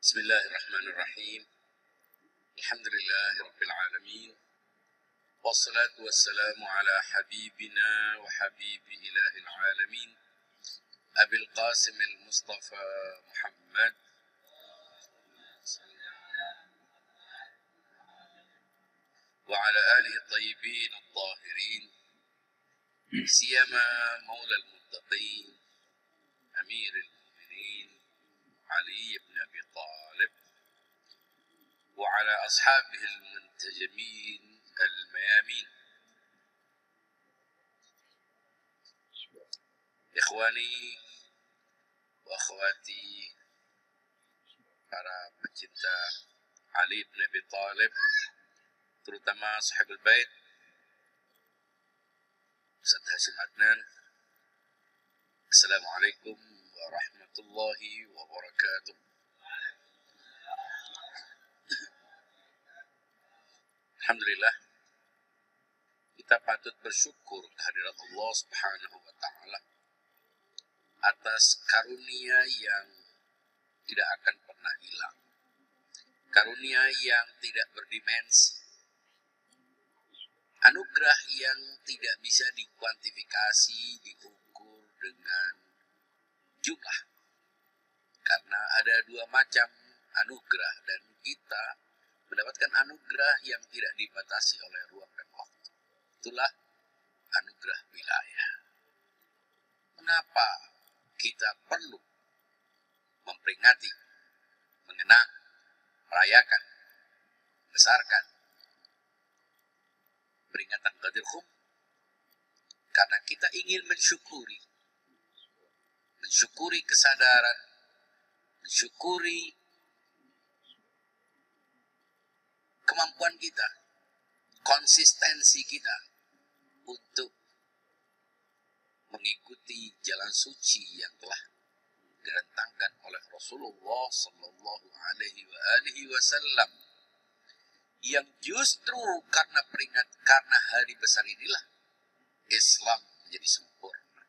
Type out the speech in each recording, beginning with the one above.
Bismillahirrahmanirrahim. Alhamdulillahirabbil alamin. Wassalatu wassalamu ala habibina wa habibi ilahil alamin. Abil Qasim al-Mustafa Muhammad wa ala alihi at-tayyibin at-tahirin. Siyama maula al-muttaqin Amir al-Mu'minin Ali ibn Abi Talib wa ala ashabihi al-muntajamin al-mayamin. Ikhwani wa akhwati, para pecinta Ali ibn Abi Talib, terutama sahibul bait Ustaz Hasyim Adnan. Assalamualaikum warahmatullahi wabarakatuh. Alhamdulillah, kita patut bersyukur kehadirat Allah Subhanahu wa taala atas karunia yang tidak akan pernah hilang. Karunia yang tidak berdimensi. Anugerah yang tidak bisa dikuantifikasi, diukur dengan jumlah. Karena ada dua macam anugerah, dan kita mendapatkan anugerah yang tidak dibatasi oleh ruang dan waktu. Itulah anugerah wilayah. Mengapa kita perlu memperingati, mengenang, merayakan, besarkan peringatan Ghadir Khum? Karena kita ingin mensyukuri kesadaran, mensyukuri kemampuan kita, konsistensi kita untuk mengikuti jalan suci yang telah direntangkan oleh Rasulullah Sallallahu Alaihi Wasallam, yang justru karena hari besar inilah Islam menjadi sempurna.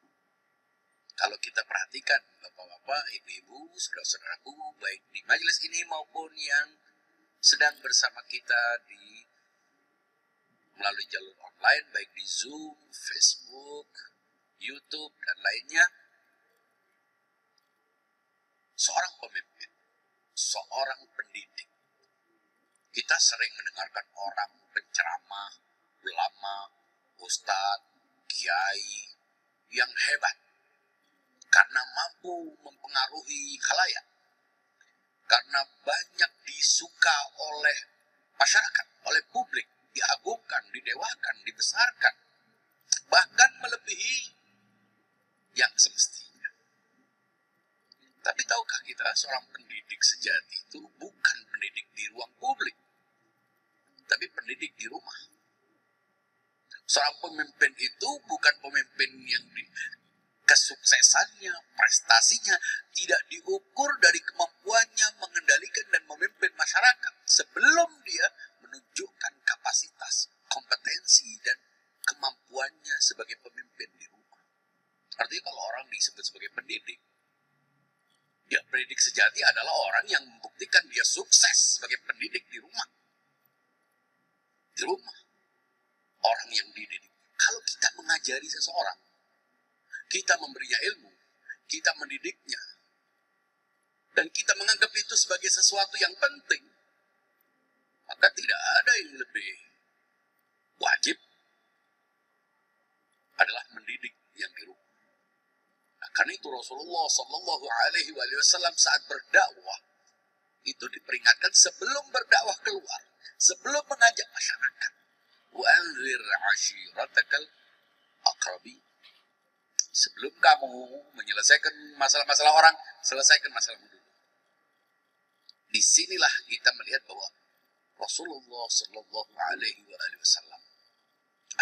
Kalau kita perhatikan, bapak-bapak, ibu-ibu, saudara-saudaraku, baik di majelis ini maupun yang sedang bersama kita melalui jalur online, baik di Zoom, Facebook, YouTube, dan lainnya, seorang pemimpin, seorang pendidik. Kita sering mendengarkan orang penceramah, ulama, ustadz, kiai yang hebat karena mampu mempengaruhi khalayak, karena banyak disuka oleh masyarakat, oleh publik, diagungkan, didewakan, dibesarkan, bahkan melebihi yang semestinya. Tapi tahukah kita, seorang pendidik sejati itu bukan pendidik di ruang publik, tapi pendidik di rumah. Seorang pemimpin itu bukan pemimpin yang kesuksesannya, prestasinya tidak diukur dari kemampuannya mengendalikan dan memimpin masyarakat sebelum dia menunjukkan kapasitas, kompetensi, dan kemampuannya sebagai pemimpin di rumah. Artinya kalau orang disebut sebagai pendidik, ya pendidik sejati adalah orang yang membuktikan dia sukses sebagai pendidik di rumah. Di rumah, orang yang dididik. Kalau kita mengajari seseorang, kita memberinya ilmu, kita mendidiknya, dan kita menganggap itu sebagai sesuatu yang penting, maka tidak ada yang lebih wajib adalah mendidik yang di rumah. Nah, karena itu Rasulullah Sallallahu Alaihi Wasallam saat berdakwah itu diperingatkan sebelum berdakwah keluar, sebelum mengajak masyarakat. Wa'anzir ashiratakal aqrabi. Sebelum kamu menyelesaikan masalah-masalah orang, selesaikan masalahmu dulu. Disinilah kita melihat bahwa Rasulullah Sallallahu Alaihi Wasallam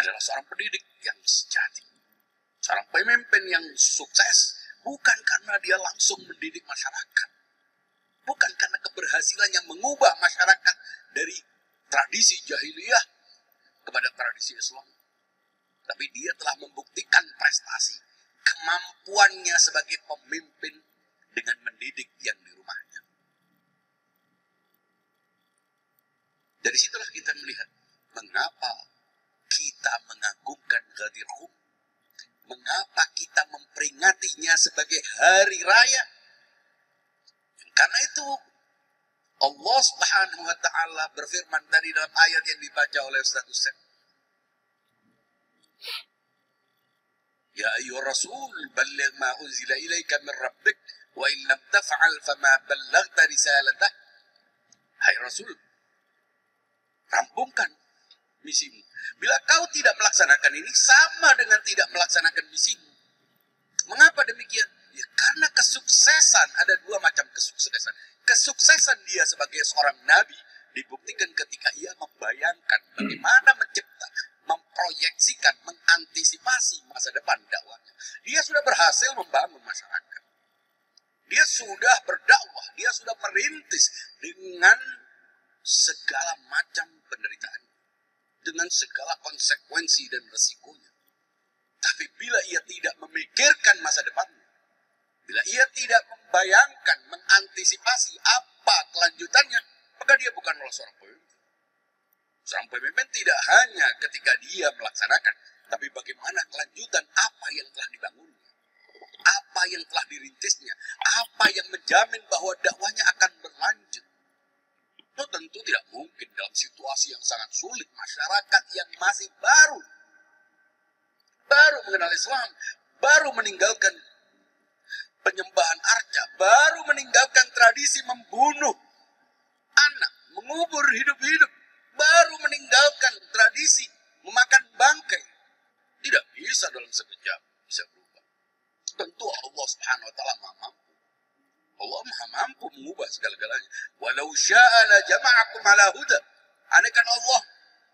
adalah seorang pendidik yang sejati, seorang pemimpin yang sukses, bukan karena dia langsung mendidik masyarakat, bukan karena keberhasilannya mengubah masyarakat dari tradisi jahiliyah kepada tradisi Islam, tapi dia telah membuktikan prestasi, kemampuannya sebagai pemimpin dengan mendidik yang di rumahnya. Dari situlah kita melihat mengapa kita mengagungkan Ghadir Khum, mengapa kita memperingatinya sebagai hari raya. Karena itu Allah Subhanahu wa taala berfirman tadi dalam ayat yang dibaca oleh Ustaz Hussein. Ya ayyuhar rasul balligh ma unzila ilaika min rabbik wa in lam taf'al fama ballaghta risalatah. Hai Rasul, rampungkan misimu. Bila kau tidak melaksanakan ini, sama dengan tidak melaksanakan misimu. Mengapa demikian? Ya, karena kesuksesan, ada dua macam kesuksesan. Kesuksesan dia sebagai seorang nabi dibuktikan ketika ia membayangkan bagaimana mencipta, memproyeksikan, mengantisipasi masa depan dakwahnya. Dia sudah berhasil membangun masyarakat. Dia sudah berdakwah, dia sudah merintis dengan segala macam penderitaan, dengan segala konsekuensi dan resikonya. Tapi bila ia tidak memikirkan masa depannya, bila ia tidak membayangkan, mengantisipasi apa kelanjutannya, maka dia bukanlah seorang pemimpin. Seorang pemimpin tidak hanya ketika dia melaksanakan, tapi bagaimana kelanjutan apa yang telah dibangunnya, apa yang telah dirintisnya, apa yang menjamin bahwa dakwahnya akan berlanjut. Itu tentu tidak mungkin dalam situasi yang sangat sulit, masyarakat yang masih baru mengenal Islam, baru meninggalkan penyembahan arca, baru meninggalkan tradisi membunuh anak, mengubur hidup-hidup, baru meninggalkan tradisi memakan bangkai. Tidak bisa dalam sekejap bisa berubah. Tentu Allah Subhanahu wa taala Maha mampu. Allah Maha mampu mengubah segala-galanya. Walau syaa la jama'akum ala huda. Andaikan Allah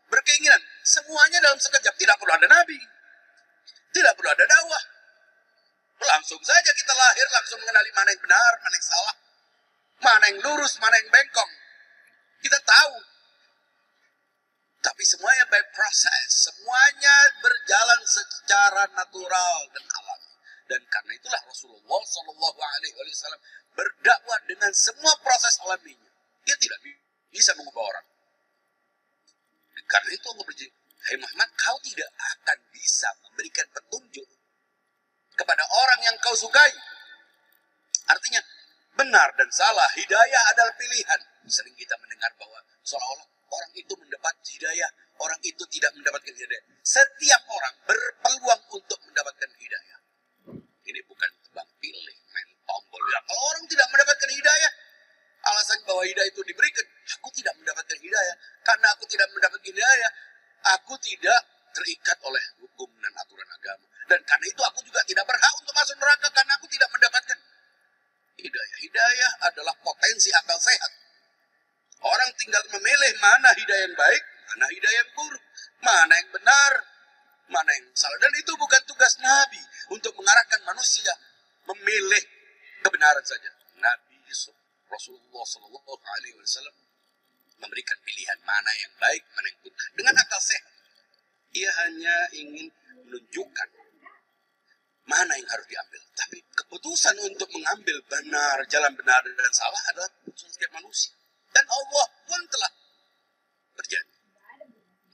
berkeinginan semuanya dalam sekejap, tidak perlu ada nabi, tidak perlu ada dakwah. Langsung saja kita lahir, langsung mengenali mana yang benar, mana yang salah, mana yang lurus, mana yang bengkok. Kita tahu. Tapi semuanya by proses, semuanya berjalan secara natural dan alami. Dan karena itulah Rasulullah Shallallahu Alaihi Wasallam berdakwah dengan semua proses alaminya. Dia tidak bisa mengubah orang. Karena itu Allah berjanji, hai Muhammad, kau tidak akan bisa memberikan petunjuk kepada orang yang kau sukai. Artinya, benar dan salah, hidayah adalah pilihan. Sering kita mendengar bahwa seolah-olah orang itu mendapat hidayah, orang itu tidak mendapatkan hidayah. Setiap orang berpeluang untuk mendapatkan hidayah. Ini bukan tebang pilih, main tombol. Ya, kalau orang tidak mendapatkan hidayah, alasan bahwa hidayah itu diberikan, aku tidak mendapatkan hidayah. Karena aku tidak mendapatkan hidayah, aku tidak terikat oleh hukum dan aturan agama. Dan karena itu aku juga tidak berhak untuk masuk neraka karena aku tidak mendapatkan hidayah. Hidayah adalah potensi akal sehat. Orang tinggal memilih mana hidayah yang baik, mana hidayah yang buruk, mana yang benar, mana yang salah. Dan itu bukan tugas Nabi untuk mengarahkan manusia memilih kebenaran saja. Nabi Rasulullah Shallallahu Alaihi Wasallam memberikan pilihan mana yang baik, mana yang buruk dengan akal sehat. Ia hanya ingin menunjukkan mana yang harus diambil. Tapi keputusan untuk mengambil benar, jalan benar dan salah adalah keputusan setiap manusia. Dan Allah pun telah berjanji.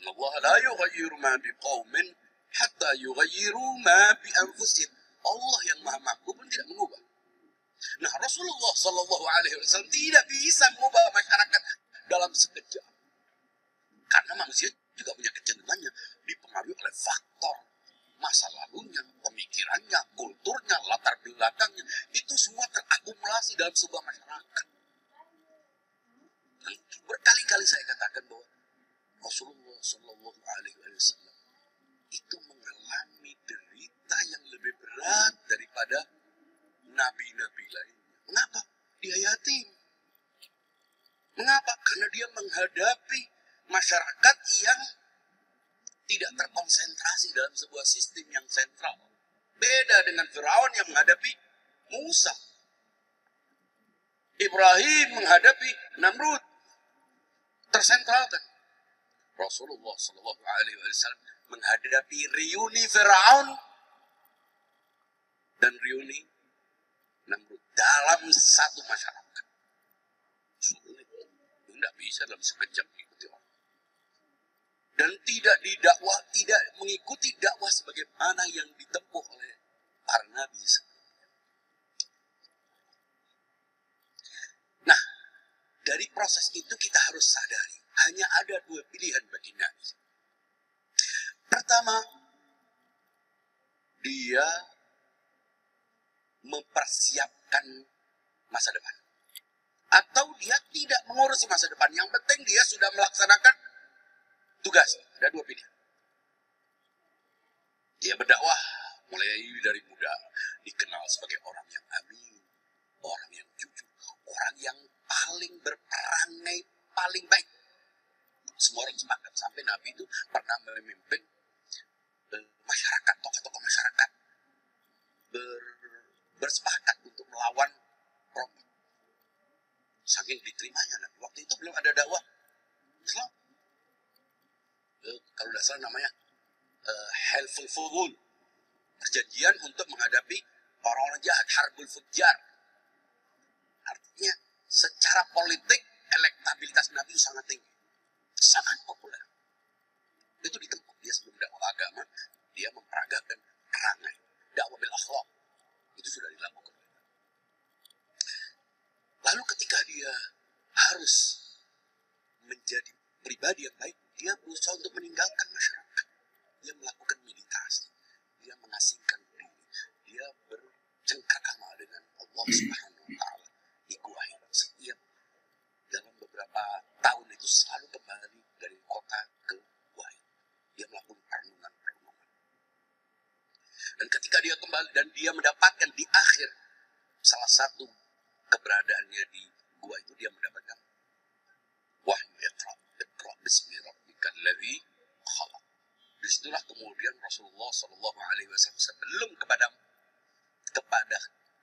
Allah la yughayyiru ma biqaumin hatta yughayyiru ma bi anfusihim. Allah yang Maha Mampu pun tidak mengubah. Nah, Rasulullah Shallallahu Alaihi Wasallam tidak bisa mengubah masyarakat dalam sekejap. Karena manusia juga punya kecenderungannya dipengaruhi oleh faktor masa lalunya, pemikirannya, kulturnya, latar belakangnya. Itu semua terakumulasi dalam sebuah masyarakat. Dan berkali-kali saya katakan bahwa Rasulullah Shallallahu Alaihi Wasallam itu mengalami derita yang lebih berat daripada nabi-nabi lainnya. Mengapa? Dia yatim. Mengapa? Karena dia menghadapi masyarakat yang tidak terkonsentrasi dalam sebuah sistem yang sentral. Beda dengan Firaun yang menghadapi Musa. Ibrahim menghadapi Namrud. Tersentralkan. Rasulullah Shallallahu Alaihi Wasallam menghadapi reuni Firaun dan reuni Namrud dalam satu masyarakat. Sulit. Tidak bisa dalam sekejap mengikuti orang. dan tidak didakwah, tidak mengikuti dakwah sebagaimana yang ditempuh oleh para nabi. Nah, dari proses itu kita harus sadari hanya ada dua pilihan bagi nabi. Pertama, dia mempersiapkan masa depan, atau dia tidak mengurusi masa depan. Yang penting dia sudah melaksanakan tugas. Ada dua pilihan. Dia berdakwah mulai dari muda, dikenal sebagai orang yang amin, orang yang jujur, orang yang paling berperangai paling baik. Semua orang sepakat sampai Nabi itu pernah memimpin masyarakat, tokoh-tokoh masyarakat bersepakat untuk melawan perampok. Saking diterimanya Nabi. Waktu itu belum ada dakwah Islam. Kalau tidak salah namanya Helful Fudul, perjanjian untuk menghadapi orang-orang jahat, Harbul Fujjar. Artinya secara politik elektabilitas Nabi sangat tinggi, sangat populer. Itu ditempuh dia sebelum dakwah agama, dia memperagakan perangai, dakwah bil akhlak. Itu sudah dilakukan. Lalu ketika dia harus menjadi pribadi yang baik, dia berusaha untuk meninggalkan masyarakat. Dia melakukan meditasi, dia mengasingkan diri, dia bercengkrama dengan Allah Subhanahu wa Ta'ala di Gua Hira. Setiap dalam beberapa tahun itu selalu kembali dari kota ke Gua Hira. Dia melakukan perenungan. Dan ketika dia kembali dan dia mendapatkan di akhir salah satu keberadaannya di gua itu, dia mendapatkan wahyu Iqra bismi rabbikal ladzi khalaq. Disitulah kemudian Rasulullah Shallallahu Alaihi Wasallam sebelum kepada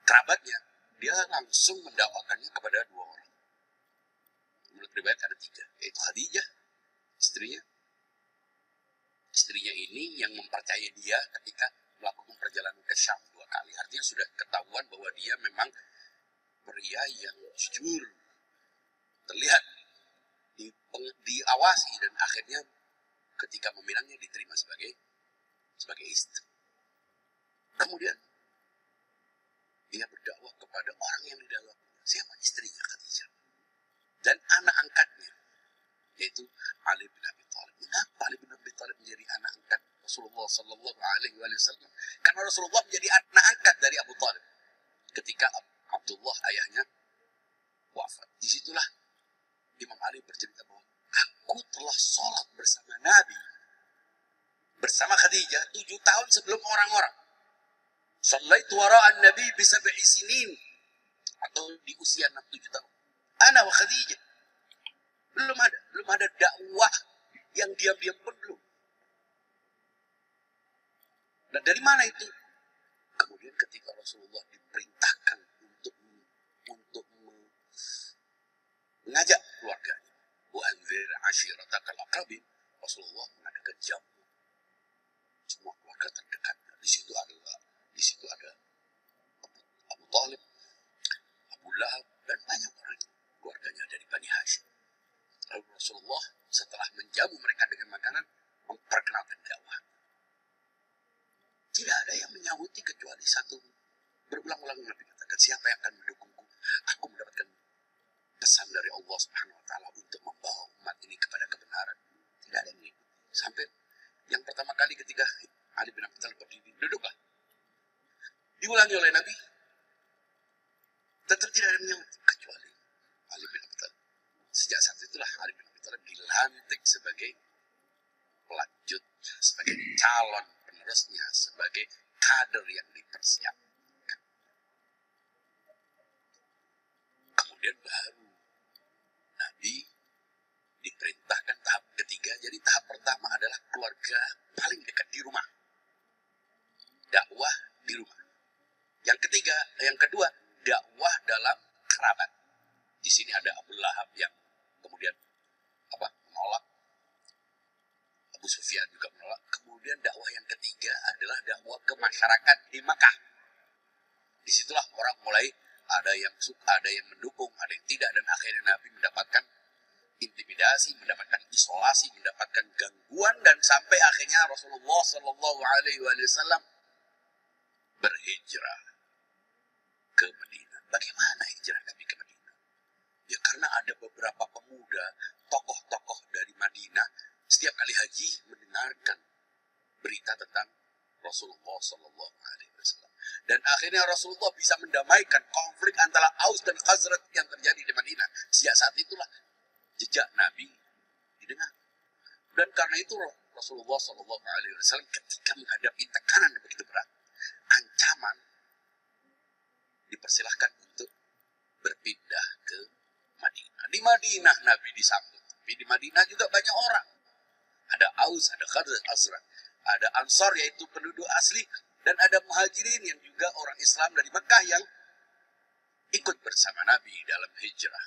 kerabatnya, dia langsung mendakwakannya kepada dua orang. Menurut riwayat ada tiga, yaitu Khadijah, istrinya ini yang mempercayai dia ketika melakukan perjalanan ke Syam 2 kali. Artinya sudah ketahuan bahwa dia memang pria yang jujur, terlihat diawasi, dan akhirnya ketika meminangnya diterima sebagai istri. Kemudian dia berdakwah kepada orang yang di dalamnya. Siapa? Istrinya Khadijah dan anak angkatnya, yaitu Ali bin Abi Thalib. Mengapa Ali bin Abi Thalib menjadi anak angkat Rasulullah Sallallahu Alaihi Wasallam? Karena Rasulullah menjadi anak angkat dari Abu Thalib ketika Abdullah ayahnya wafat. Disitulah Imam Ali bercerita bahwa aku telah sholat bersama Nabi, bersama Khadijah 7 tahun sebelum orang-orang. Shallaitu wara'an Nabi bisab'i sinin, atau di usia 7 tahun. Ana wa Khadijah. Belum ada dakwah yang diam-diam pun belum. Nah, dari mana itu? Kemudian ketika Rasulullah diperintahkan untuk mengajak keluarganya, wa anzir ashiratakal aqrabin, Rasulullah mengadakan jamu semua keluarga terdekat. Di situ ada Abu Thalib, Abu Lahab, dan banyak orang keluarganya dari Bani Hashim. Lalu Rasulullah setelah menjamu mereka dengan makanan, memperkenalkan dakwah. Tidak ada yang menyauti kecuali satu. Berulang-ulang Nabi katakan, siapa yang akan mendukungku? Aku mendapatkan pesan dari Allah Subhanahu wa Ta'ala untuk membawa umat ini kepada kebenaran. Tidak ada yang mengikuti. Sampai yang pertama kali ketika Ali bin Abi Thalib berdiri, duduklah. Diulangi oleh Nabi, tetap tidak ada yang menyauti kecuali Ali bin Abi Thalib. Sejak saat itulah Ali bin Abi Thalib dilantik sebagai pelanjut, sebagai calon penerusnya, sebagai kader yang dipersiapkan. Kemudian baru Nabi diperintahkan tahap ketiga. Jadi tahap pertama adalah keluarga paling dekat di rumah, dakwah di rumah. Yang kedua dakwah dalam kerabat. Di sini ada Abu Lahab yang kemudian menolak, Abu Sufyan juga menolak. Kemudian dakwah yang ketiga adalah dakwah ke masyarakat di Makkah. Disitulah orang mulai ada yang suka, ada yang mendukung, ada yang tidak, dan akhirnya Nabi mendapatkan intimidasi intimidasi, mendapatkan isolasi, mendapatkan gangguan, dan sampai akhirnya Rasulullah Shallallahu Alaihi Wasallam berhijrah ke Madinah. Bagaimana hijrah Nabi ke Madinah? Ya karena ada beberapa pemuda, tokoh-tokoh dari Madinah, setiap kali haji mendengarkan berita tentang Rasulullah Shallallahu Alaihi Wasallam. Dan akhirnya Rasulullah bisa mendamaikan konflik antara Aus dan Khazraj yang terjadi di Madinah. Sejak saat itulah jejak Nabi didengar. Dan karena itu Rasulullah Shallallahu Alaihi Wasallam ketika menghadapi tekanan yang begitu berat, ancaman, dipersilahkan untuk berpindah ke Madinah. Di Madinah Nabi disambut. Tapi di Madinah juga banyak orang. Ada Aus, ada Khazraj, ada Ansar yaitu penduduk asli, dan ada Muhajirin yang juga orang Islam dari Mekah yang ikut bersama Nabi dalam hijrah.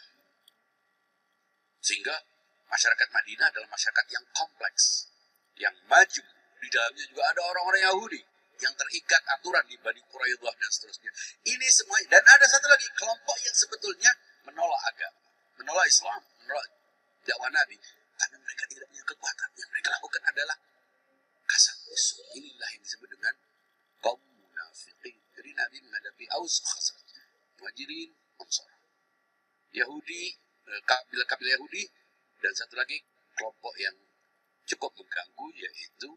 Sehingga masyarakat Madinah adalah masyarakat yang kompleks, yang maju. Di dalamnya juga ada orang-orang Yahudi yang terikat aturan di Bani Quraidah dan seterusnya. Ini semua, dan ada satu lagi kelompok yang sebetulnya menolak agama, menolak Islam, menolak dakwah Nabi, tapi mereka tidak punya kekuatan. Yang mereka lakukan adalah kasar musuh. Inilah yang disebut dengan kaum munafiqin. Jadi Nabi menghadapi Aus, Khazraj, Muhajirin, Ansar, Yahudi, kabilah Yahudi, dan satu lagi kelompok yang cukup mengganggu yaitu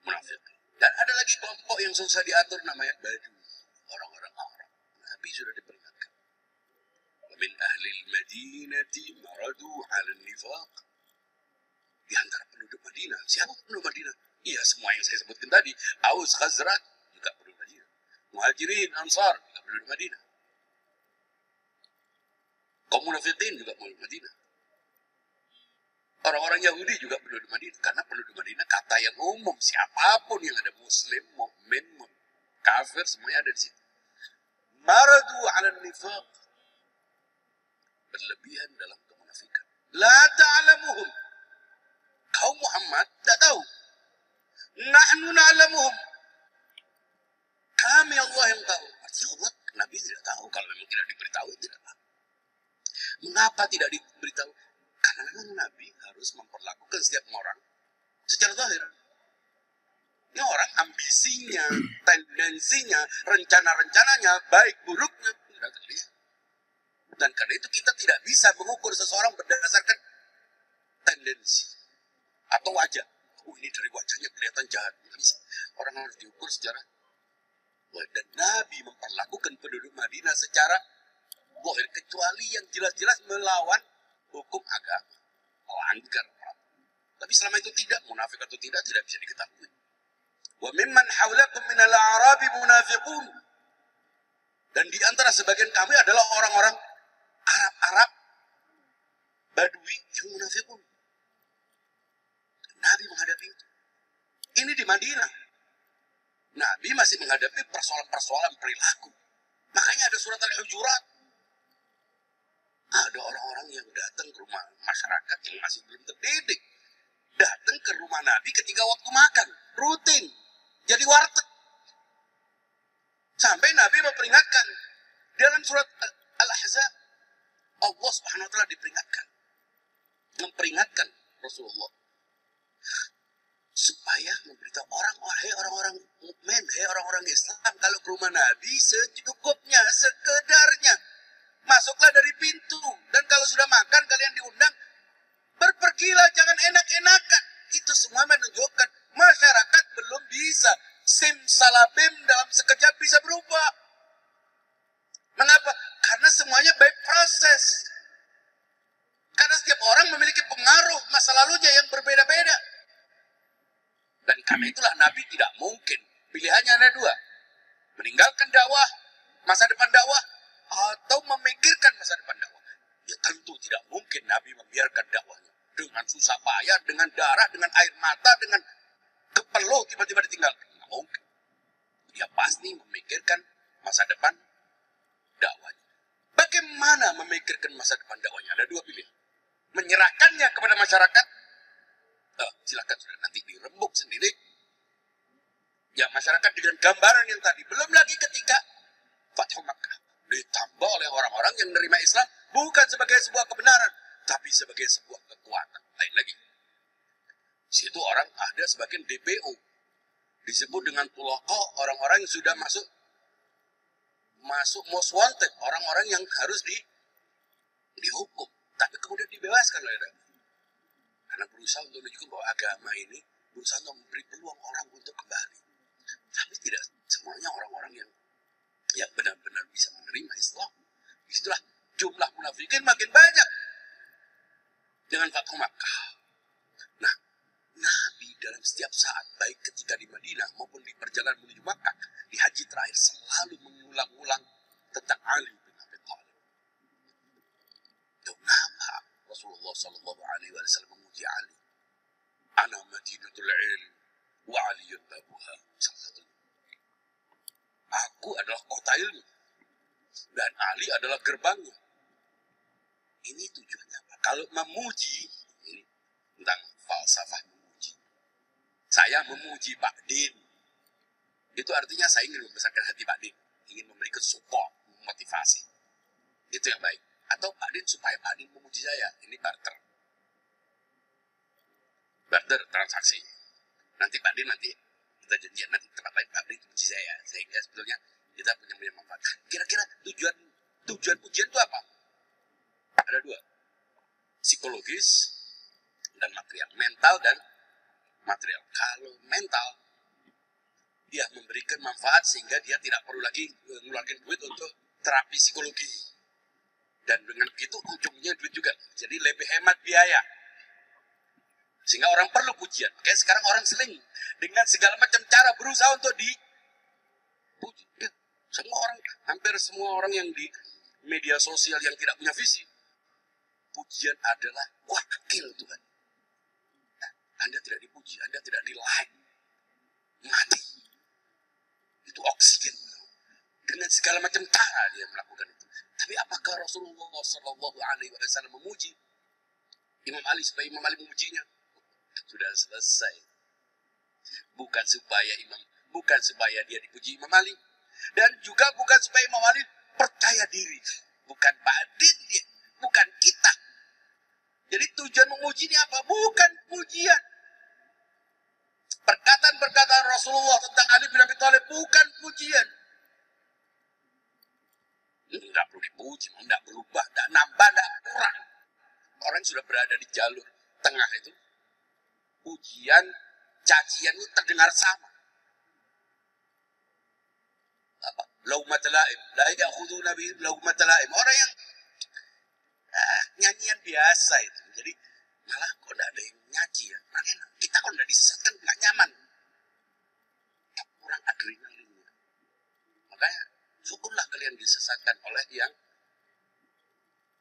munafiqin. Dan ada lagi kelompok yang susah diatur namanya Badu, orang-orang Arab. Nabi sudah diperingatkan. Min ahlil Madinati maradu 'ala nifaq. Di antara penduduk Madinah, siapa penduduk Madinah? Iya, semua yang saya sebutkan tadi. Aus, Khazraj juga penduduk Madinah. Muhajirin, Ansar juga penduduk Madinah. Kaum munafiqin juga penduduk Madinah. Orang-orang Yahudi juga penduduk Madinah. Karena penduduk Madinah kata yang umum. Siapapun yang ada Muslim, mukmin, kafir, semuanya ada di situ. Maradu 'ala nifaq. Berlebihan dalam kemunafikan. La ta'lamuhum. Kaum Muhammad tidak tahu. Nahnu na'lamuhum. Kami Allah yang tahu. Artinya Allah, Nabi tidak tahu. Kalau memang tidak diberitahu, tidak tahu. Mengapa tidak diberitahu? Karena memang Nabi harus memperlakukan setiap orang secara zahir. Ini orang ambisinya, tendensinya, rencana-rencananya, baik buruknya, tidak terlihat. Dan karena itu kita tidak bisa mengukur seseorang berdasarkan tendensi atau wajah. Oh, ini dari wajahnya kelihatan jahat. Tidak bisa. Orang harus diukur secara zahir. Dan Nabi memperlakukan penduduk Madinah secara zahir, kecuali yang jelas-jelas melawan hukum agama, melanggar peraturan. Tapi selama itu tidak, munafik atau tidak bisa diketahui. Wa mimman haulakum minal a'rabi munafiqun. Dan di antara sebagian kami adalah orang-orang Arab, Badui yang munafiqun. Nabi menghadapi itu. Ini di Madinah. Nabi masih menghadapi persoalan-persoalan perilaku. Makanya ada surat Al-Hujurat. Ada orang-orang yang datang ke rumah masyarakat yang masih belum terdidik. Datang ke rumah Nabi ketika waktu makan. Rutin. Jadi warteg. Sampai Nabi memperingatkan. Dalam surat Al-Ahzab, Allah Subhanahu wa ta'ala memperingatkan Rasulullah supaya memberitahu orang-orang mukmin, orang-orang Islam, kalau ke rumah Nabi secukupnya, sekedarnya. Masuklah dari pintu, dan kalau sudah makan kalian diundang, berpergilah, jangan enak-enakan. Itu semua menunjukkan masyarakat belum bisa simsalabim dalam sekejap bisa berubah. Mengapa? Karena semuanya by proses. Karena setiap orang memiliki pengaruh masa lalunya yang berbeda-beda. Dan karena itulah Nabi tidak mungkin. Pilihannya ada dua. Meninggalkan dakwah, masa depan dakwah, atau memikirkan masa depan dakwah. Ya tentu tidak mungkin Nabi membiarkan dakwahnya. Dengan susah payah, dengan darah, dengan air mata, dengan kepeluh tiba-tiba ditinggalkan. Tidak mungkin. Dia pasti memikirkan masa depan dakwahnya. Bagaimana memikirkan masa depan dakwahnya? Ada dua pilihan. Menyerahkannya kepada masyarakat. Silakan sudah nanti dirembuk sendiri. Ya masyarakat dengan gambaran yang tadi. Belum lagi ketika Fathu Makkah. Ditambah oleh orang-orang yang menerima Islam bukan sebagai sebuah kebenaran. tapi sebagai sebuah kekuatan. Lain lagi. Di situ orang ada sebagian DPO. Disebut dengan tuloko, orang-orang yang sudah masuk most wanted, orang-orang yang harus dihukum. Tapi kemudian dibebaskan oleh agama. Karena berusaha untuk menunjukkan bahwa agama ini berusaha untuk memberi peluang orang untuk kembali. Tapi tidak semuanya orang-orang yang benar-benar bisa menerima Islam. Disitulah jumlah munafikin makin banyak dengan Fathu Makkah. Nah, Nabi dalam setiap saat, baik ketika di Madinah maupun di perjalanan menuju Makkah, di haji terakhir selalu mengulang-ulang tentang Ali bin Abi Thalib. Kenapa Rasulullah SAW memuji Ali? Ana Madinatul Ilm wa Aliyun babuha. Salah satu. Aku adalah kota ilmu dan Ali adalah gerbangnya. Ini tujuannya apa? Kalau memuji, ini tentang falsafah memuji. Saya memuji Pak Din. Itu artinya saya ingin membesarkan hati Pak Din. Ingin memberikan support, motivasi. Itu yang baik. Atau Pak Din supaya Pak Din memuji saya. Ini barter. Barter transaksi. Nanti Pak Din kita janjian nanti tempat lain Pak Din memuji saya. Sehingga sebetulnya kita punya manfaat. Kira-kira tujuan pujian itu apa? Ada dua. Psikologis dan material. Mental dan material. Kalau mental, dia memberikan manfaat sehingga dia tidak perlu lagi mengeluarkan duit untuk terapi psikologi. Dan dengan begitu ujungnya duit juga. Jadi lebih hemat biaya. Sehingga orang perlu pujian. Makanya sekarang orang seling dengan segala macam cara berusaha untuk dipuji. Ya, hampir semua orang yang di media sosial yang tidak punya visi, pujian adalah wakil Tuhan. Nah, Anda tidak dipuji, Anda tidak di-like, mati. Itu oksigen. Dengan segala macam cara dia melakukan itu. Tapi apakah Rasulullah SAW memuji Imam Ali supaya Imam Ali memujinya? Sudah selesai. Bukan supaya dia dipuji Imam Ali, dan juga bukan supaya Imam Ali percaya diri. Bukan Pak Din dia, bukan kita. Jadi tujuan memuji ini apa? Bukan pujian. Perkataan-perkataan Rasulullah tentang Ali bin Abi Thalib bukan pujian. Tidak perlu dipuji, tidak berubah, tidak nambah, tidak kurang. Orang sudah berada di jalur tengah itu, pujian, cacian itu terdengar sama. Apa? Laumat laim, la ya'khuduna bi laumat laim. Orang yang nyanyian biasa itu. Jadi malah kok tidak ada yang nyanyi ya. Makanya kita kalau tidak disesatkan nggak nyaman. Kurang adrenalinnya. Makanya syukurlah kalian disesatkan oleh yang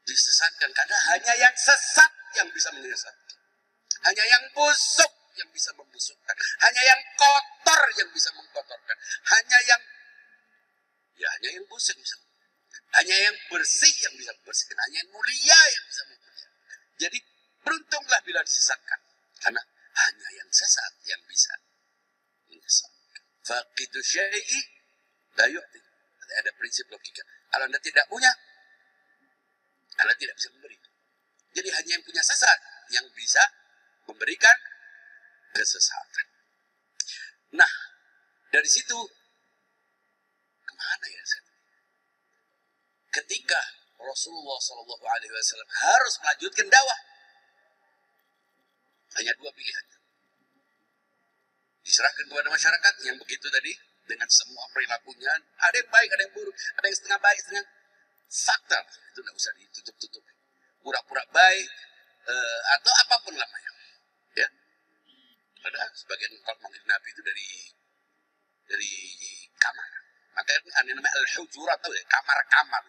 disesatkan. Karena hanya yang sesat yang bisa menyesatkan. Hanya yang busuk yang bisa membusukkan. Hanya yang kotor yang bisa mengkotorkan. Hanya yang busuk bisa. Hanya yang bersih yang bisa membersihkan. Hanya yang mulia yang bisa memuliakan. Jadi beruntunglah bila disesatkan. Karena hanya yang sesat yang bisa menyesatkan. Faqidu syai'i la yu'ti. Ada prinsip logika. Kalau Anda tidak punya, Anda tidak bisa memberi. Jadi hanya yang punya sesat yang bisa memberikan kesesatan. Nah, dari situ kemana ya? Ketika Rasulullah SAW harus melanjutkan dakwah, hanya dua pilihan. Diserahkan kepada masyarakat yang begitu tadi, dengan semua perilakunya, ada yang baik, ada yang buruk, ada yang setengah baik, setengah fakta. Itu tidak usah ditutup-tutup. Pura-pura baik, atau apapun namanya. Ya. Ada sebagian kalau manggil Nabi itu dari kamar. Maka ada namanya al-hujurat, tahu ya, kamar-kamar.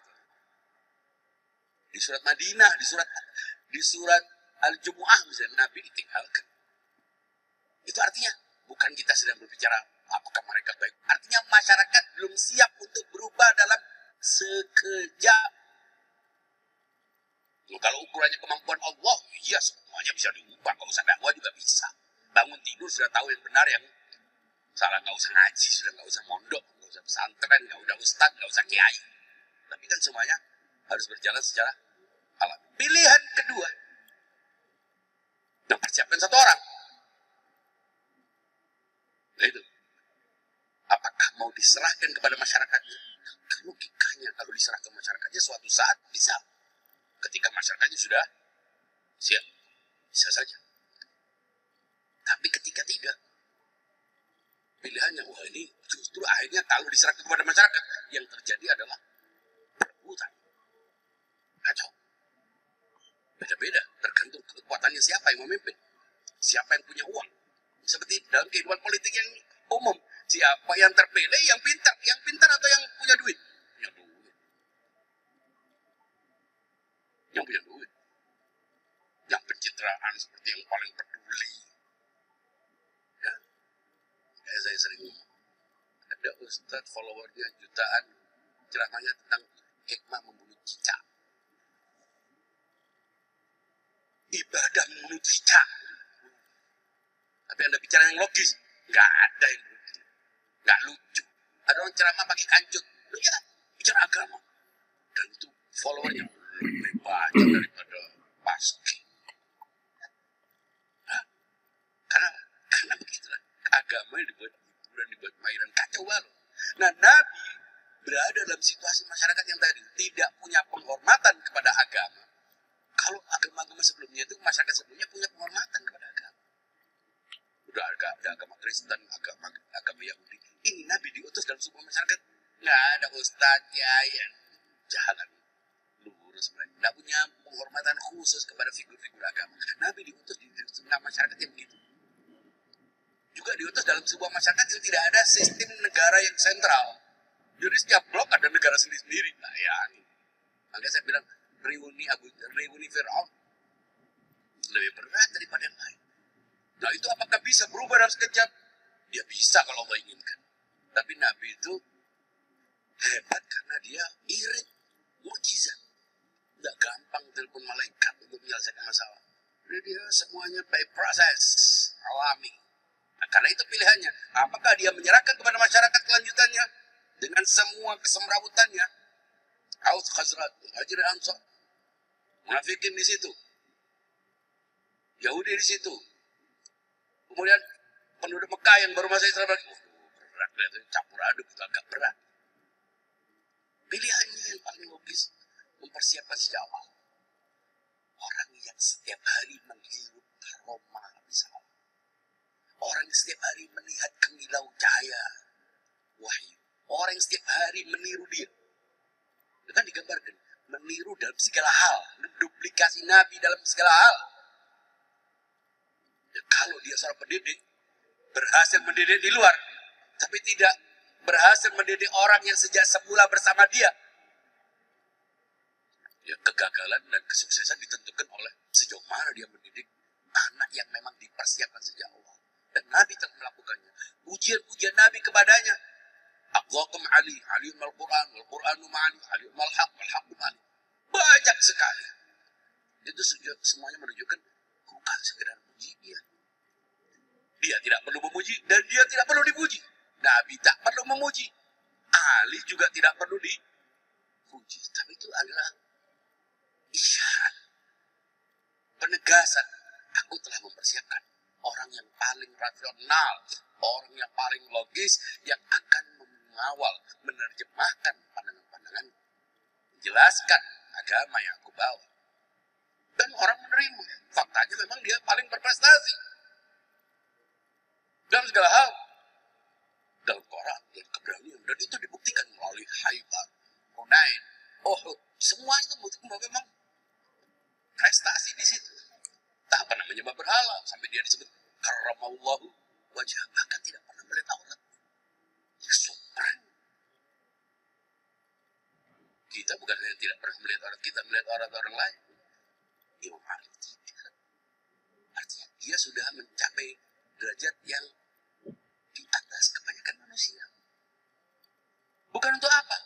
Di surat Madinah, di surat Al-Jumu'ah misalnya Nabi ditinggalkan. Itu artinya bukan kita sedang berbicara apakah mereka baik. Artinya masyarakat belum siap untuk berubah dalam sekejap. Kalau ukurannya kemampuan Allah, iya semuanya bisa diubah. Kalau usah dakwah juga bisa. Bangun tidur sudah tahu yang benar, yang salah nggak usah ngaji, sudah nggak usah mondok, nggak usah pesantren, nggak usah ustadz, nggak usah kiai. Tapi kan semuanya harus berjalan secara alam. Pilihan kedua, Persiapkan 1 orang. Nah itu. Apakah mau diserahkan kepada masyarakatnya? Logikanya kalau diserahkan ke masyarakatnya suatu saat bisa. Ketika masyarakatnya sudah siap. Bisa saja. Tapi ketika tidak, pilihannya, wah ini justru akhirnya kalau diserahkan kepada masyarakat, yang terjadi adalah perebutan. Kacau. Beda-beda, tergantung kekuatannya siapa yang memimpin. Siapa yang punya uang. Seperti dalam kehidupan politik yang umum. Siapa yang terpilih, yang pintar atau yang punya duit? Punya duit. Yang punya duit. Yang pencitraan seperti yang paling peduli. Ya. Kayak saya sering ngomong. Ada ustadz followernya jutaan. Ceramahnya tentang hikmah membunuh cicak. Ibadah membunuh cicak. Tapi Anda bicara yang logis. Nggak ada yang logis. Nggak lucu. Ada orang ceramah pakai kancut. Lu ya, bicara agama. Dan itu followernya lebih banyak daripada paski. Nah, karena begitulah. Agama yang dibuat hiburan, dibuat mainan. Kacau balau. Nah, Nabi berada dalam situasi masyarakat yang tadi tidak punya penghormatan kepada agama. Kalau agama-agama sebelumnya itu, masyarakat sebelumnya punya penghormatan kepada agama. Udah ada agama Kristen, agama Yahudi. Ini Nabi diutus dalam sebuah masyarakat. Nggak ada ustadz, kiai, jalan lurus mereka. Nggak punya penghormatan khusus kepada figur-figur agama. Nabi diutus di tengah masyarakat yang begitu. Juga diutus dalam sebuah masyarakat yang tidak ada sistem negara yang sentral. Jadi setiap blok ada negara sendiri-sendiri. Nah ya, makanya saya bilang reuni Fir'aun lebih berat daripada yang lain. Nah itu apakah bisa berubah dalam sekejap? Ya bisa kalau Allah inginkan. Tapi Nabi itu hebat karena dia irit, mukjizat. Tidak gampang telepon malaikat untuk menyelesaikan masalah. Jadi dia semuanya by proses, alami. Nah, karena itu pilihannya. Apakah dia menyerahkan kepada masyarakat kelanjutannya dengan semua kesemrawutannya? Aus, Khazraj, Hajir, Ansar, munafikin di situ, Yahudi di situ. Kemudian penduduk Mekah yang baru masuk Islam lagi, berat, campur aduk itu agak berat. Pilihannya yang paling logis, mempersiapkan sejak awal. Orang yang setiap hari menghirup aroma misalnya. Orang yang setiap hari melihat kemilau cahaya wahyu. Orang yang setiap hari meniru dia. Itu kan digambarkan. Meniru dalam segala hal. Menduplikasi Nabi dalam segala hal. Ya, kalau dia seorang pendidik, berhasil mendidik di luar, tapi tidak berhasil mendidik orang yang sejak semula bersama dia, ya kegagalan dan kesuksesan ditentukan oleh sejauh mana dia mendidik anak yang memang dipersiapkan sejak awal. Dan Nabi telah melakukannya. Ujian-ujian Nabi kepadanya. Aqwakum Ali, Aliun Al-Quran, Al-Quranu ma'ani, Aliun Al-Haq, Al-Haqu ma'ani. Banyak sekali. Itu semuanya menunjukkan bukan sekedar puji dia. Dia tidak perlu memuji dan dia tidak perlu dipuji. Nabi tak perlu memuji. Ali juga tidak perlu dipuji. Tapi itu adalah isyarat, penegasan. Aku telah mempersiapkan orang yang paling rasional, orang yang paling logis, yang akan mengawal, menerjemahkan pandangan-pandangan, menjelaskan agama yang aku bawa. Dan orang menerima. Faktanya memang dia paling berprestasi dalam segala hal. Dalam Quran, dalam keberanian. Dan itu dibuktikan melalui Khaybar, Hunain, Uhud. Semua itu buktikan bahwa memang prestasi di situ. Tak pernah menyembah berhala. Sampai dia disebut karramallahu wajah. Bahkan tidak pernah melihat aurat. Super. Kita bukan hanya tidak pernah melihat aurat kita, melihat aurat orang lain. Imam Ali tidak. Artinya dia sudah mencapai derajat yang di atas kebanyakan manusia. Bukan untuk apa?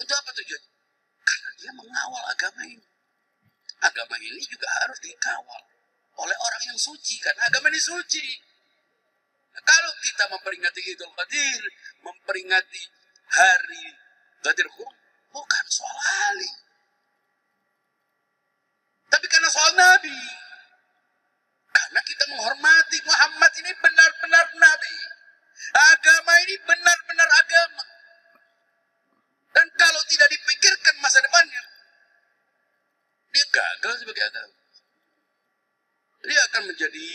Untuk apa tujuannya? Karena dia mengawal agama ini. Agama ini juga harus dikawal oleh orang yang suci. Karena agama ini suci. Nah, kalau kita memperingati Idul Qadir, memperingati hari Ghadir Khum, bukan soal Ali. Tapi karena soal Nabi. gagal sebagai agama. Dia akan menjadi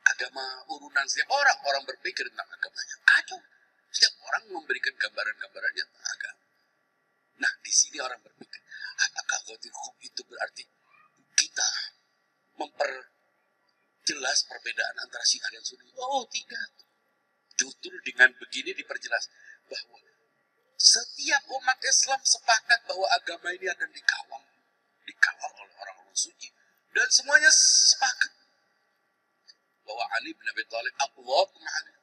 agama urunan setiap orang. Orang berpikir tentang agamanya kacau. Setiap orang memberikan gambaran-gambarannya tentang agama. Nah, di sini orang berpikir, apakah ghadir khum itu berarti kita memperjelas perbedaan antara Syiah dan Sunni? Oh, tidak. Justru dengan begini diperjelas bahwa setiap umat Islam sepakat bahwa agama ini akan dikawal oleh orang-orang suci, dan semuanya sepakat bahwa Ali bin Abi Thalib aqwatuhum Ali.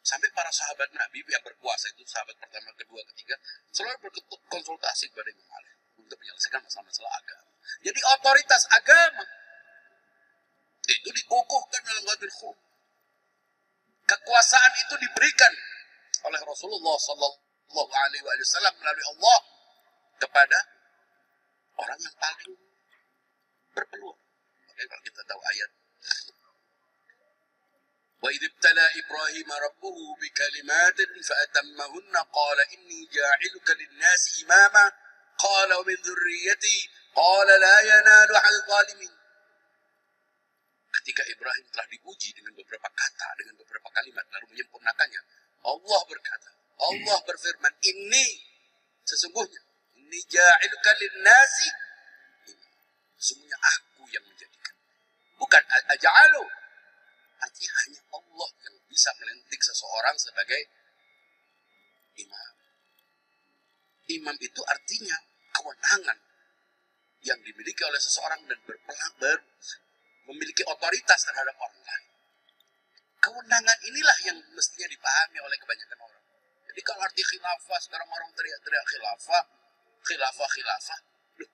Sampai para sahabat Nabi yang berkuasa itu, sahabat pertama, kedua, ketiga, selalu berkonsultasi kepada Imam Ali untuk menyelesaikan masalah-masalah agama. Jadi otoritas agama itu dikukuhkan dalam ghadir khum. Kekuasaan itu diberikan oleh Rasulullah Sallallahu Alaihi Wasallam melalui Allah kepada orang yang paling berpeluang. Makanya kalau kita tahu ayat, wa idh ibtala Ibrahim rabbuhu bikalimatin fa'atammahunna qala inni ja'iluka lin-nasi imama qala wa min dhurriyyati qala la yanalu al-zalimin. Ketika Ibrahim telah diuji dengan beberapa kata, dengan beberapa kalimat, lalu menyempurnakannya, Allah berkata, Allah berfirman, sesungguhnya, inni ja'iluka lin-nasi, sesungguhnya aku yang menjadikan. Bukan aja'alu, artinya hanya Allah yang bisa melantik seseorang sebagai imam. Imam itu artinya kewenangan yang dimiliki oleh seseorang dan memiliki otoritas terhadap orang lain. Kewenangan inilah yang mestinya dipahami oleh kebanyakan orang. Jadi kalau arti khilafah, sekarang orang teriak-teriak khilafah. Loh,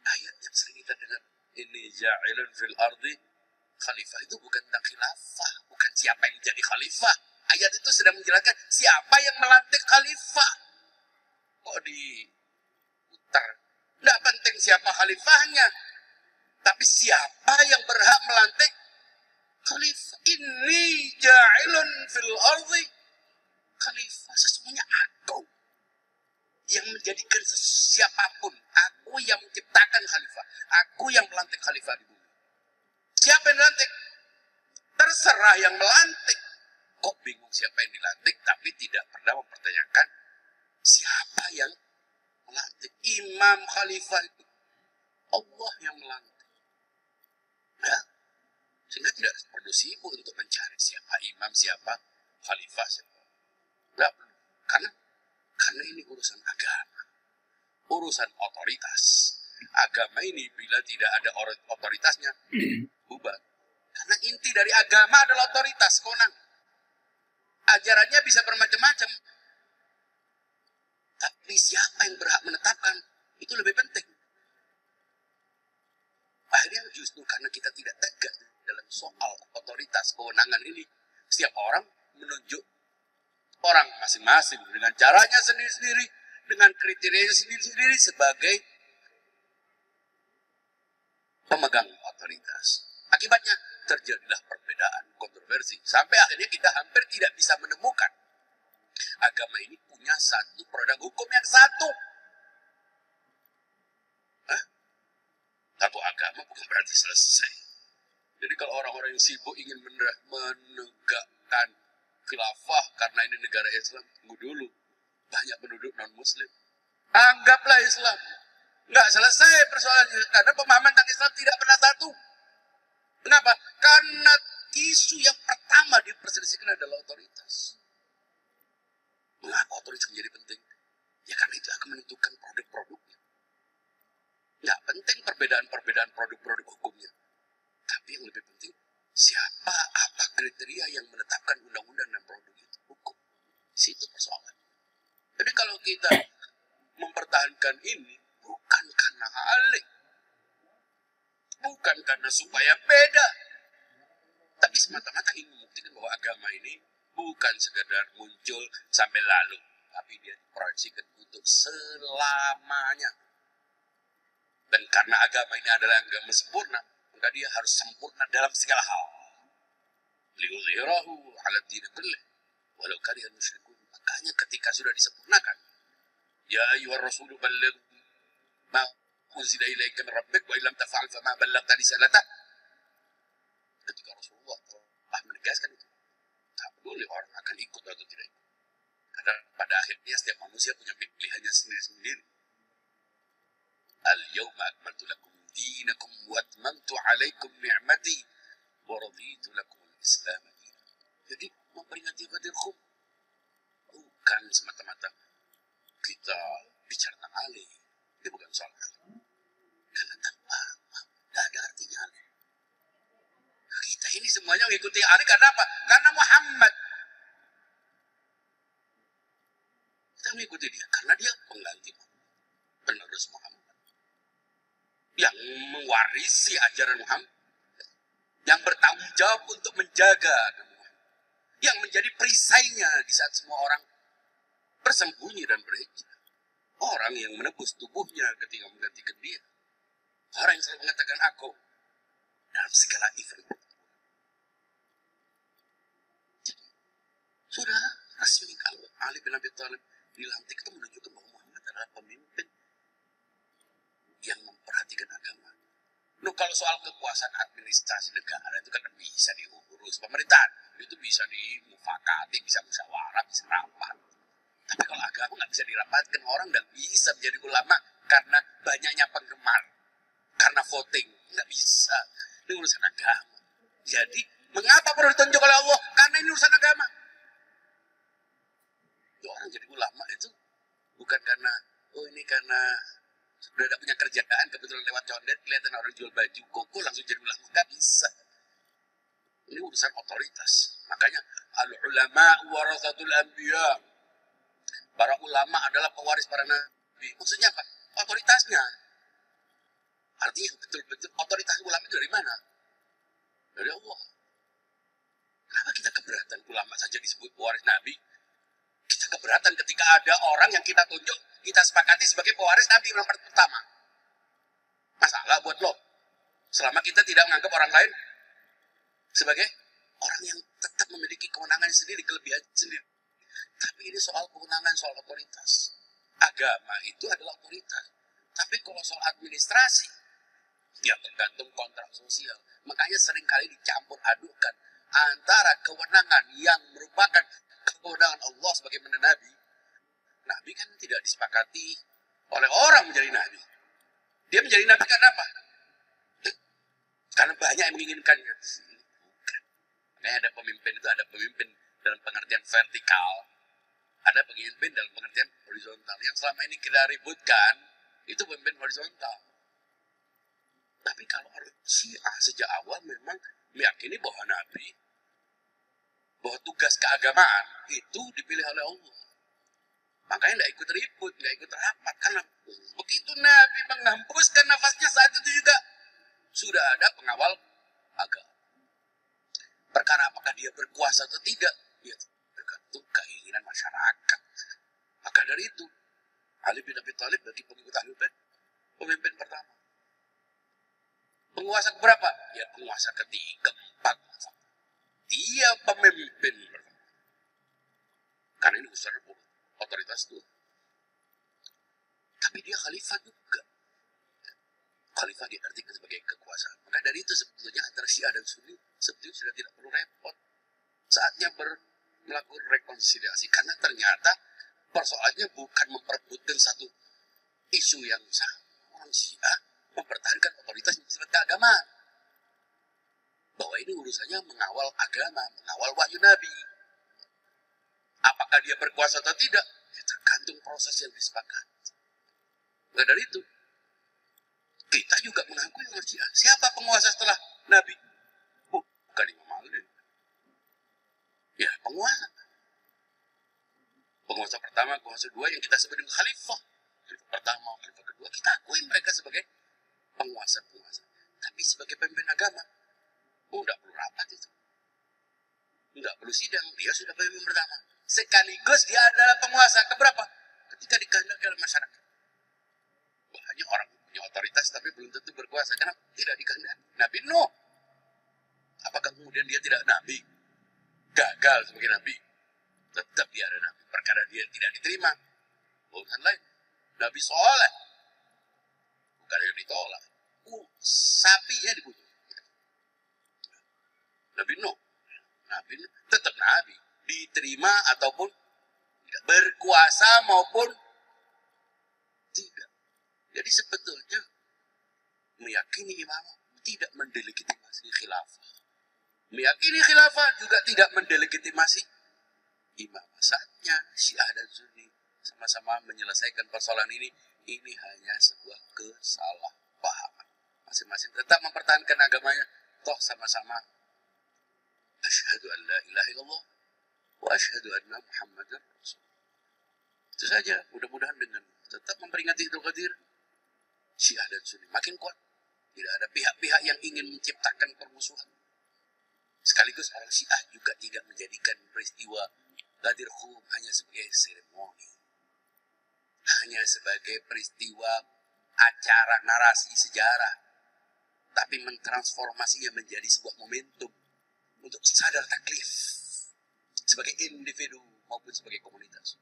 ayat yang sering kita dengar, ini ja'ilun fil ardi khalifah, itu bukan tentang khilafah, bukan siapa yang jadi khalifah. Ayat itu sedang menjelaskan siapa yang melantik khalifah. Kok diputar? Tidak penting siapa khalifahnya, tapi siapa yang berhak melantik khalifah. Inni ja'ilun fil ardi khalifah, sesungguhnya aku yang menjadikan siapapun, aku yang menciptakan khalifah, aku yang melantik khalifah di bumi. Siapa yang melantik? Terserah yang melantik. Kok bingung siapa yang dilantik, tapi tidak pernah mempertanyakan siapa yang melantik. Imam khalifah itu Allah yang melantik. Ya? Sehingga tidak perlu sibuk untuk mencari siapa imam, siapa khalifah, siapa. Tidak perlu. Karena ini urusan agama. Urusan otoritas. Agama ini bila tidak ada otoritasnya, bubar. Karena inti dari agama adalah otoritas, konang. Ajarannya bisa bermacam-macam. Tapi siapa yang berhak menetapkan, itu lebih penting. Akhirnya justru karena kita tidak tegas dalam soal otoritas, kewenangan ini, setiap orang menunjuk orang masing-masing dengan caranya sendiri-sendiri, dengan kriteria sendiri-sendiri sebagai pemegang otoritas. Akibatnya terjadilah perbedaan, kontroversi. Sampai akhirnya kita hampir tidak bisa menemukan agama ini punya satu produk hukum yang satu. Satu agama bukan berarti selesai. Jadi kalau orang-orang yang sibuk ingin menegakkan khilafah karena ini negara Islam, tunggu dulu. Banyak penduduk non-muslim. Anggaplah Islam. Nggak selesai persoalannya. Karena pemahaman tentang Islam tidak pernah satu. Kenapa? Karena isu yang pertama diperselisihkan adalah otoritas. Mengapa otoritas menjadi penting? Ya karena itu akan menentukan produk-produknya. Nggak penting perbedaan produk-produk hukumnya. Tapi yang lebih penting, siapa, apa kriteria yang menetapkan undang-undang dan produk itu, hukum. Situ persoalan. Jadi kalau kita mempertahankan ini, bukan karena alik, bukan karena supaya beda, tapi semata-mata ingin membuktikan bahwa agama ini bukan sekedar muncul sampai lalu, tapi dia diproyeksikan untuk selamanya. Dan karena agama ini adalah agama sempurna, maka dia harus sempurna dalam segala hal. Liyudhhirahu 'ala ad-din kullih walau karihal musyrikun. Makanya ketika sudah disempurnakan, Ya ayyuhar rasulu balligh ma unzila ilaika min rabbik wa illam taf'al fama ballaghta risalatah. Ketika Rasulullah telah menegaskan itu, tak boleh orang akan ikut atau tidak ikut. Karena pada akhirnya setiap manusia punya pilihannya sendiri-sendiri. Al-yawma akmaltu lakum dinakum wa atmamtu alaikum ni'mati wa raditu lakum al-islam dinan. Jadi memperingati Ghadir Khum bukan semata-mata kita bicara tentang Ali. Ini bukan soal Ali. Karena tanpa tidak ada artinya Ali. Kita ini semuanya mengikuti Ali karena apa? Karena Muhammad. Kita mengikuti dia karena dia pengganti penerus Muhammad, yang mewarisi ajaran Muhammad, yang bertanggung jawab untuk menjaga Muhammad, yang menjadi perisainya di saat semua orang bersembunyi dan berhijrah. Orang yang menebus tubuhnya ketika menggantikan dia. Orang yang selalu mengatakan aku dalam segala event. Jadi, sudah resmi kalau Ali bin Abi Thalib dilantik itu menunjukkan bahwa Muhammad adalah pemimpin yang memperhatikan agama. Kalau soal kekuasaan administrasi negara itu kan bisa diurus pemerintahan, itu bisa dimufakati, bisa musyawarah, bisa rapat. Tapi kalau agama nggak bisa dirapatkan, orang nggak bisa menjadi ulama karena banyaknya penggemar, karena voting, nggak bisa. Ini urusan agama. Jadi mengapa perlu ditunjuk oleh Allah? Karena ini urusan agama. Orang jadi ulama itu bukan karena ini karena sudah tidak punya kerjaan, kebetulan lewat condet kelihatan orang jual baju koko langsung jadi ulama. Nggak bisa. Ini urusan otoritas. Makanya al-ulama warathatul anbiya. Para ulama adalah pewaris para nabi. Maksudnya apa? Otoritasnya. Artinya betul-betul otoritas ulama itu dari mana? Dari Allah. Kenapa kita keberatan ulama saja disebut pewaris nabi? Kita keberatan ketika ada orang yang kita tunjuk, kita sepakati sebagai pewaris nabi nomor pertama. Masalah buat lo. Selama kita tidak menganggap orang lain sebagai orang yang tetap memiliki kewenangan sendiri, kelebihan sendiri. Tapi ini soal kewenangan, soal otoritas. Agama itu adalah otoritas. Tapi kalau soal administrasi, ya tergantung kontrak sosial. Makanya seringkali dicampur adukan antara kewenangan yang merupakan kewenangan Allah sebagai nabi. Nabi kan tidak disepakati oleh orang menjadi nabi. Dia menjadi nabi karena apa? Karena banyak yang menginginkannya. Bukan. Makanya ada pemimpin itu, ada pemimpin dalam pengertian vertikal, ada pemimpin dalam pengertian horizontal. Yang selama ini kita ributkan itu pemimpin horizontal. Tapi kalau orang Syiah sejak awal memang meyakini bahwa Nabi, bahwa tugas keagamaan itu dipilih oleh Allah. Makanya tidak ikut ribut, tidak ikut rapat. Karena begitu Nabi menghembuskan nafasnya saat itu juga sudah ada pengawal agama. Perkara apakah dia berkuasa atau tidak, ya tergantung keinginan masyarakat. Maka dari itu, Ali bin Abi Thalib bagi pengikut Ahlul Bait pemimpin pertama. Penguasa keberapa? Ya penguasa ketiga, keempat. Dia pemimpin pertama. Karena ini usaha otoritas itu. Tapi dia khalifah juga. Khalifah diartikan sebagai kekuasaan. Maka dari itu sebetulnya antara Syiah dan Sunni sebetulnya sudah tidak perlu repot. Saatnya melakukan rekonsiliasi. Karena ternyata persoalannya bukan memperebutkan satu isu yang sama. Orang Syiah mempertahankan otoritas yang bersifat keagamaan. Bahwa ini urusannya mengawal agama, mengawal wahyu Nabi. Apakah dia berkuasa atau tidak? Ya tergantung proses yang disepakati. Maka dari itu, kita juga mengakui orang Syiah. Siapa penguasa setelah Nabi? Bukan Imam Ali. Ya, penguasa. Penguasa pertama, penguasa kedua yang kita sebut dengan khalifah. Khalifah pertama, khalifah kedua, kita akui mereka sebagai penguasa-penguasa. Tapi sebagai pemimpin agama, tidak perlu rapat itu. Tidak perlu sidang, dia sudah pemimpin pertama. Sekaligus dia adalah penguasa keberapa? Ketika dikehendaki oleh masyarakat. Banyak orang punya otoritas tapi belum tentu berkuasa. Kenapa? Tidak dikehendaki. Nabi Nuh. Apakah kemudian dia tidak nabi? Gagal sebagai nabi? Tetap dia ada nabi. Perkara dia tidak diterima, urusan lain. Nabi soleh, bukan yang ditolak. Sapinya dibunuh. Nabi Nuh, tetap Nabi, diterima ataupun tidak, berkuasa maupun tidak. Jadi sebetulnya meyakini imam tidak mendelegitimasi khilafah. Meyakini khilafah juga tidak mendelegitimasi imam. Saatnya Syiah dan Sunni sama-sama menyelesaikan persoalan ini. Ini hanya sebuah kesalahpahaman. Masing-masing tetap mempertahankan agamanya. Toh sama-sama asyhadu an la ilaha illallah wa asyhadu anna Muhammadar Rasul. Itu saja. Mudah-mudahan dengan tetap memperingati Idul Qadir, Syiah dan Sunni makin kuat. Tidak ada pihak-pihak yang ingin menciptakan permusuhan. Sekaligus orang Syiah juga tidak menjadikan peristiwa Ghadir Khum hanya sebagai seremoni, hanya sebagai peristiwa acara narasi sejarah, tapi mentransformasinya menjadi sebuah momentum untuk sadar taklif sebagai individu maupun sebagai komunitas.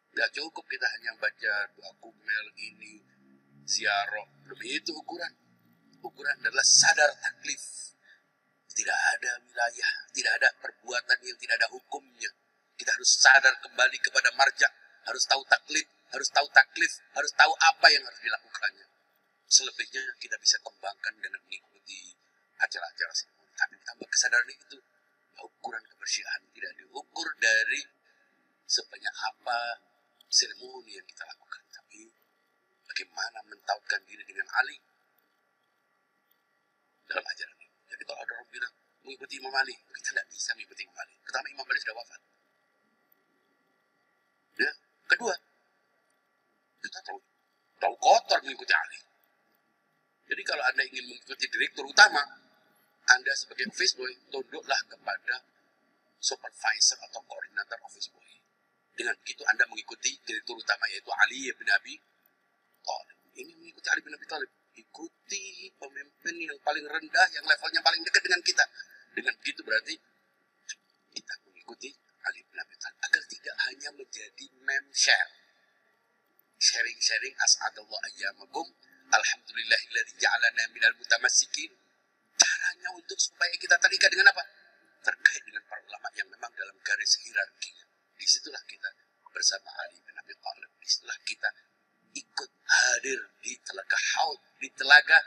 Tidak cukup kita hanya baca doa kumel ini, ziarah. Belum itu ukuran. Ukuran adalah sadar taklif. Tidak ada wilayah, tidak ada perbuatan yang tidak ada hukumnya. Kita harus sadar kembali kepada marja, harus tahu taklif, harus tahu taklif, harus tahu apa yang harus dilakukannya. Selebihnya kita bisa kembangkan dengan mengikuti acara-acara seremoni. Tapi tambah kesadaran itu, ukuran kebersihan tidak diukur dari sebanyak apa seremoni yang kita lakukan, tapi bagaimana mentautkan diri dengan Ali dalam ajaran ini. Jadi kalau ada orang bilang mengikuti Imam Ali, kita tidak bisa mengikuti Imam Ali. Pertama, Imam Ali sudah wafat. Ya. Kedua, kita tahu kotor mengikuti Ali. Jadi kalau Anda ingin mengikuti direktur utama, Anda sebagai office boy, tunduklah kepada supervisor atau koordinator office boy. Dengan begitu Anda mengikuti direktur utama, yaitu Ali bin Abi Thalib. Ini mengikuti Ali bin Abi Thalib. Ikuti pemimpin yang paling rendah, yang levelnya paling dekat dengan kita. Dengan begitu berarti kita mengikuti Ali bin Abi Thalib. Agar tidak hanya menjadi mem-share. Sharing-sharing as'adallah ayyamakum. Alhamdulillahilladzi ja'alana minal mutamassikin. Caranya untuk supaya kita terikat dengan apa? Terkait dengan para ulama yang memang dalam garis hierarkinya. Disitulah kita bersama Ali bin Abi Thalib. Disitulah kita ikut hadir di telaga Haud, di telaga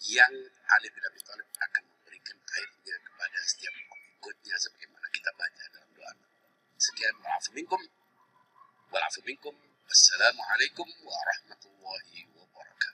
yang Ali bin Abi Thalib akan memberikan airnya kepada setiap pengikutnya sebagaimana kita baca dalam doa. Sekian, wa'afu minkum. Wassalamualaikum warahmatullahi wabarakatuh.